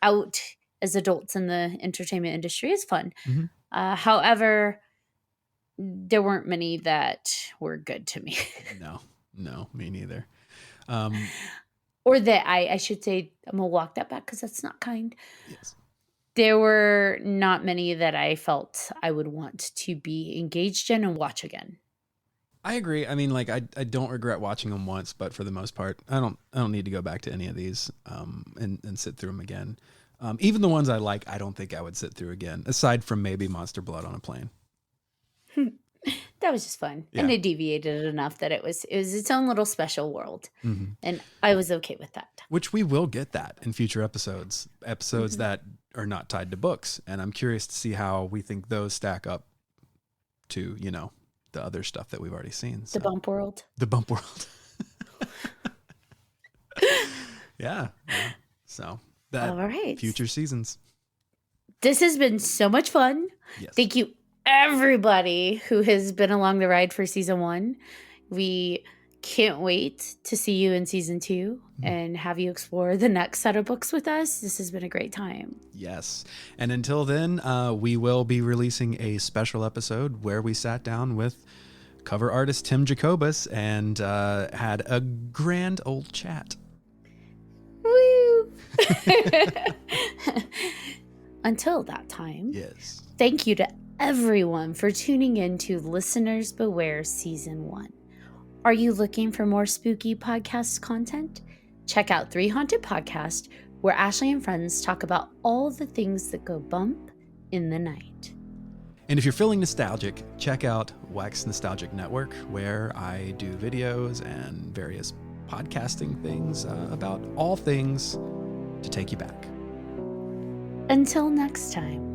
Speaker 2: out as adults in the entertainment industry. Is fun.
Speaker 1: Mm-hmm.
Speaker 2: However, there weren't many that were good to me.
Speaker 1: No, me neither.
Speaker 2: Or that I should say, I'm gonna walk that back because that's not kind.
Speaker 1: Yes.
Speaker 2: There were not many that I felt I would want to be engaged in and watch again.
Speaker 1: I agree. I mean, like I don't regret watching them once, but for the most part, I don't need to go back to any of these and sit through them again. Even the ones I like, I don't think I would sit through again, aside from maybe Monster Blood on a Plane.
Speaker 2: That was just fun.
Speaker 1: Yeah.
Speaker 2: And it deviated enough that it was its own little special world. Mm-hmm. And I was okay with that. Which
Speaker 1: we will get that in future episodes mm-hmm. that are not tied to books. And I'm curious to see how we think those stack up to, the other stuff that we've already seen. So.
Speaker 2: The bump world.
Speaker 1: Yeah. So that
Speaker 2: all right.
Speaker 1: Future seasons.
Speaker 2: This has been so much fun.
Speaker 1: Yes.
Speaker 2: Thank you, everybody who has been along the ride for season 1. We can't wait to see you in season 2 and have you explore the next set of books with us. This has been a great time.
Speaker 1: Yes. And until then, we will be releasing a special episode where we sat down with cover artist Tim Jacobus and had a grand old chat.
Speaker 2: Woo! Until that time,
Speaker 1: yes.
Speaker 2: Thank you to everyone for tuning in to Listeners Beware Season 1. Are you looking for more spooky podcast content? Check out 3 Haunted Podcast, where Ashley and friends talk about all the things that go bump in the night.
Speaker 1: And if you're feeling nostalgic, check out Wax Nostalgic Network, where I do videos and various podcasting things about all things to take you back.
Speaker 2: Until next time.